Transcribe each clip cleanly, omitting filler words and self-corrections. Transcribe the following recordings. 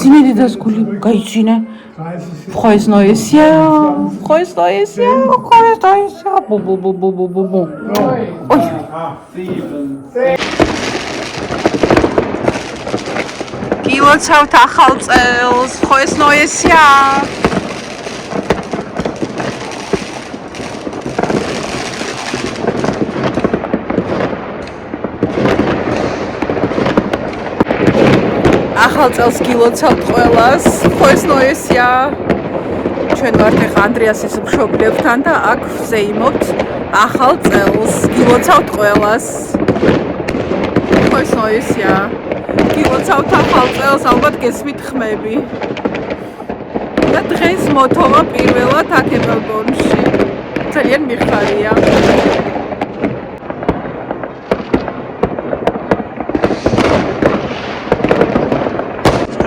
Gaitsine die das Kuli, gaitsine. Frohes neues Jahr. Frohes neues Jahr. Frohes neues Jahr. Bo. Oi. Gilocavt ახალ წელს. Frohes neues Jahr. ახალ წელს გილოცავთ ყველას. Frohes neues Jahr. ჩვენ ვართ ახლა ანდრიასის მშობლებთან და აქ ვზეიმობთ ახალ წელს. გილოცავთ ყველას. Frohes neues Jahr. გილოცავთ ახალ წელს, ალბათ გესმით ხმები. და დღეს მოთოვა პირველად აქ ებელბონში. ძალიან მიხარია.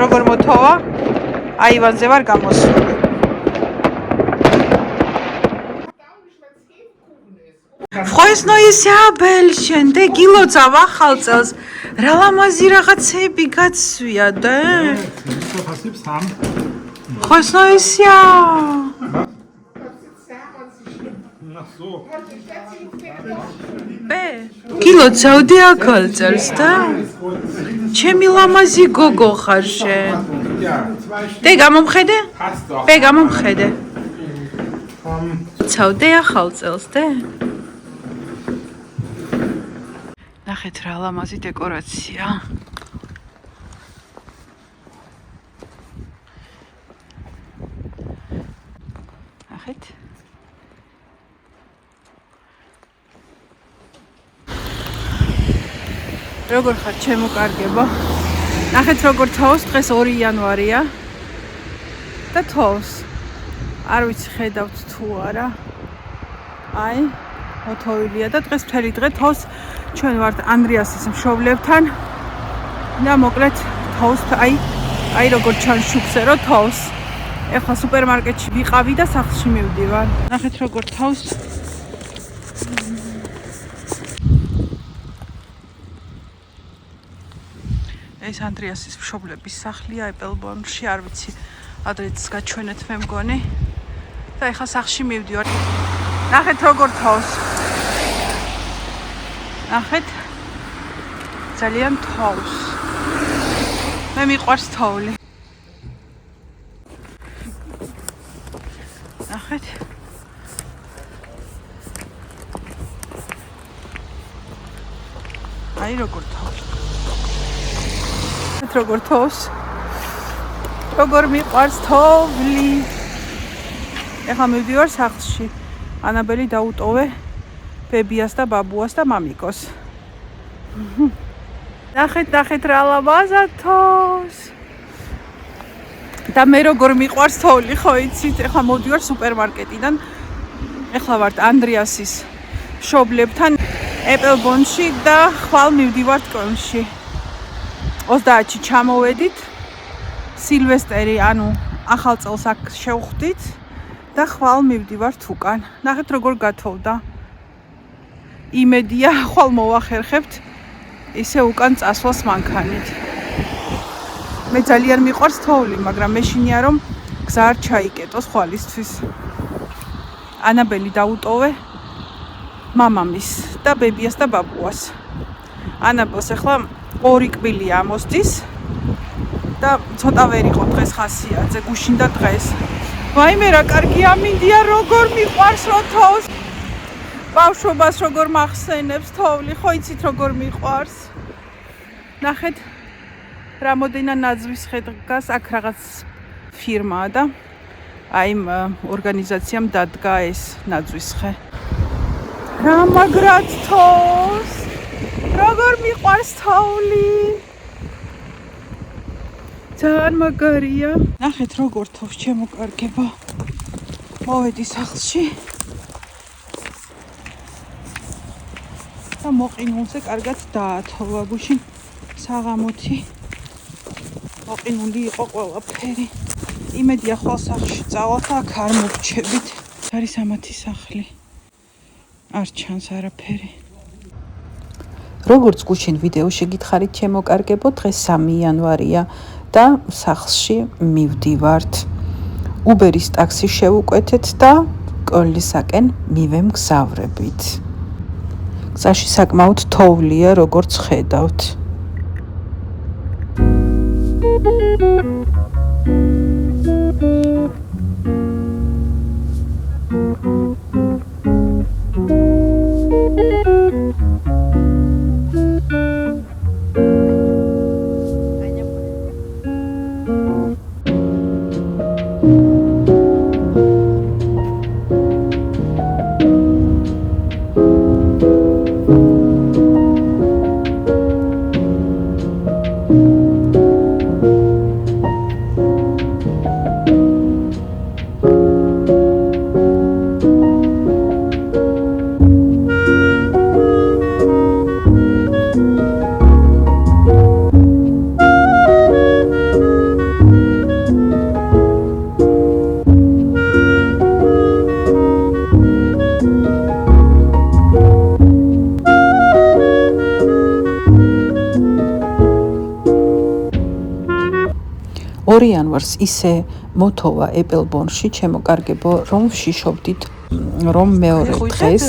როგორ მოთოვა? აივანზე ვარ გამოსული. Frohes neues Jahr, Bällchen. Der გილოცავ ახალ წელს. რა ლამაზი რაღაცები გაცვია და? Frohes neues Jahr. გილოცავდი ახალ წელს და? ჩემი ლამაზი გოგო ხარ შენ. დე გამომხედე? ბე გამომხედე. ცავდე ახალ წელს დე? ნახეთ რა ლამაზი დეკორაცია. ნახეთ. როგორ ხარ ჩემო კარგებო? ნახეთ როგორ თავს, დღეს 2 იანვარია. და თავს. არ ვიცი ხედავთ თუ არა. აი, მოთოვილია და დღეს მთელი დღე თავს. ჩვენ ვართ ანდრიასის მშობლებთან. და მოკლედ თავს, აი როგორ ჩანს შუქზე რო თავს. ეხლა სუპერმარკეტში ვიყავი და სახლში მივდივარ. ნახეთ როგორ თავს. ეს ანდრიასის მშობლების სახლია ებელბონში, არ ვიცი, ადრეც გაჩვენეთ მე მგონი. და ეხლა სახლში მივდივარ. ნახეთ როგორ თავს. ნახეთ. ძალიან თავს. მე მიყვარს თოვლი. ნახეთ. აი როგორ თავს. როგორ თავს. როგორ მიყვარს თოვლი. ეხლა მივდივარ სახლში. ანაბელი დაუტოვე ბებიას და ბაბუას და მამიკოს. ნახეთ რა ლამაზად თავს. და მე როგორ მიყვარს თოვლი, ხო იცით? ეხლა მოვდივარ სუპერმარკეტიდან. ეხლა ვართ ანდრიასის მშობლებთან ებელბონში და ხვალ მივდივართ კოლნში. 30-ში ჩამოვედით. სილვესტერი, ანუ ახალ წელს აქ შევხვდით და ხვალ მივდივართ უკან. ნახეთ როგორ გათოვდა. იმედია ხვალ მოვახერხებთ ისე უკან წასვლას მანქანით. მე ძალიან მიყვარს თოვლი, მაგრამ მეშინია რომ გზა არ ჩაიკეტოს ხვალისთვის. ანაბელი დაუტოვე მამამის და ბებიას და ბაბუას. ანაბელს ახლა 2 კბილი ამოსდის და ცოტა ვერ იყო დღეს ხასიათზე, გუშინდა დღეს. ვაიმე რა კარგი ამინდია, როგორ მიყვარს რო თავს. ბავშვობას როგორ მახსენებს თოვლი, ხო იცით როგორ მიყვარს. ნახეთ რამოდენა ნაძვის ხე დგას, აქ რაღაც ფირმაა და აი ორგანიზაციამ დადგა ეს ნაძვის ხე. რა მაგრად თავს. როგორ მიყვარს თოვლი. ძალიან მაგარია. ნახეთ როგორ თავს ჩემო კარგებო. მოვედი სახლში. და მოყინულზე კარგად დაათოვა, გუშინ საღამოთი მოყინული იყო ყველაფერი. იმედია ხვალ სახლში წავალ და აქ არ მოვჩებით. არის ამათი სახლი. არ ჩანს არაფერი. როგორც გუშინ ვიდეოში გითხარით ჩემო კარგებო, დღეს 3 იანვარია და სახლში მივდივართ. უბერის ტაქსი შევუკვეთეთ და კოლნისაკენ მივემგზავრებით. გზაში საკმაოდ თოვლია, როგორც ხედავთ. იანვარს ისე მოთოვა ეპელბორნში, ჩემო კარგებო, რომ ვშიშობდით, რომ მეორე დღეს,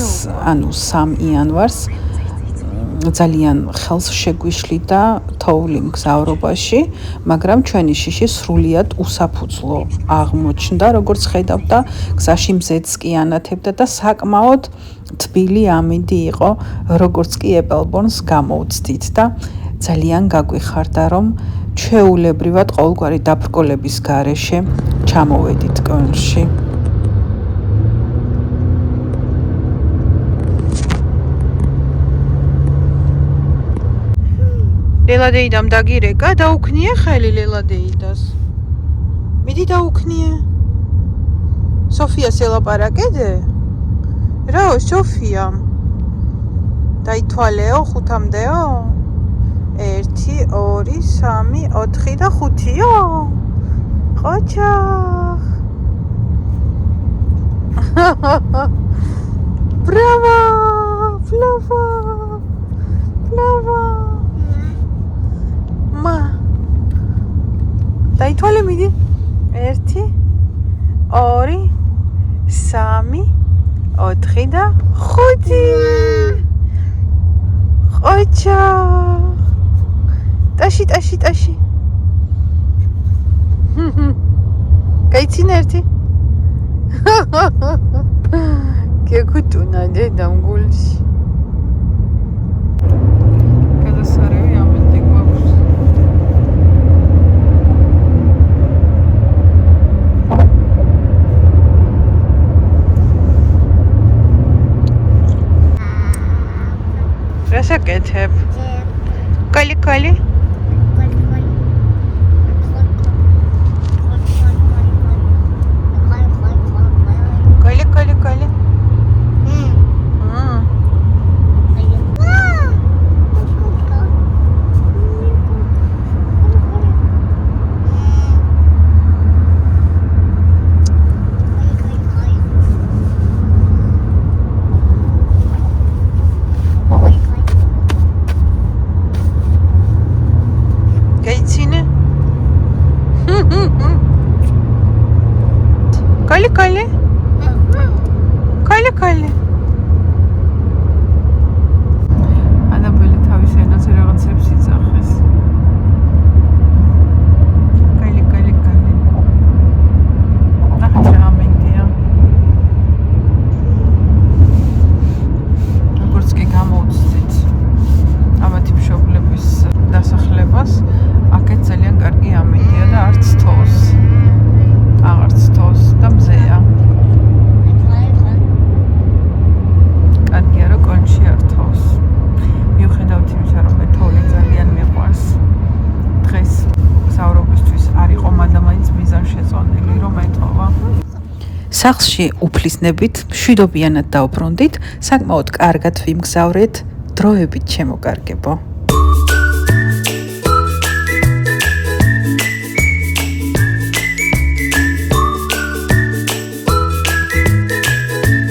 ანუ 3 იანვარს ძალიან ხელს შეგვიშლიდა თოვლი მგზავრობაში, მაგრამ ჩვენი შიში სრულიად უსაფუძვლო აღმოჩნდა, როგორც ხედავთ და გზაში მზედს კი ანათებდა და საკმაოდ თბილი ამინდი იყო, როგორც კი ეპელბორნს გამოვცდით და ძალიან გაგვიხარდა, რომ ჩვეულებრივად ყოველგვარი დაბრკოლების გარეშე ჩამოვედით კოლნში. ლელადეიდამ დაგირეკა, დაუქნიე ხელი ლელადეიდას. მიდი დაუქნიე. სოფიას ელაპარაკედე? რაო, სოფია? დაითვალეო 5-მდეო? 1, 2, 3, 4 და 5-ო? ყოჩახ. ბრavo! Bravo! Bravo! მა. დაითვალე მიდი. 1, 2, 3, 4 და 5. ყოჩახ. ტაში. გაიცინა ერთი. გეკუთუნა დედამ გულში. გადასარევი ამინდი გვაქვს. რასაკეთებ? კალი. კალი. ანაბელი თავის ენაზე რაღაცებს იძახეს. კალი. ნახეთ რა ამინდია. როგორც კი გამოვცდით ამათი მშობლების დასახლებას, აქეთ ძალიან კარგი ამინდია და არც თოს. აღარც თოს და მზეა. კარგია რომ კოლნში არ თოს. მიუხედავად იმისა, რომ მე თოვლი ძალიან მიყვარს, დღეს მგზავრობისთვის არ იყო მადამაინც მიზანშეწონილი რომ ეთოვა. სახლში უფლისნებით მშვიდობიანად დავბრუნდით, საკმაოდ კარგად ვიმგზავრეთ, დროებით ჩემო კარგებო.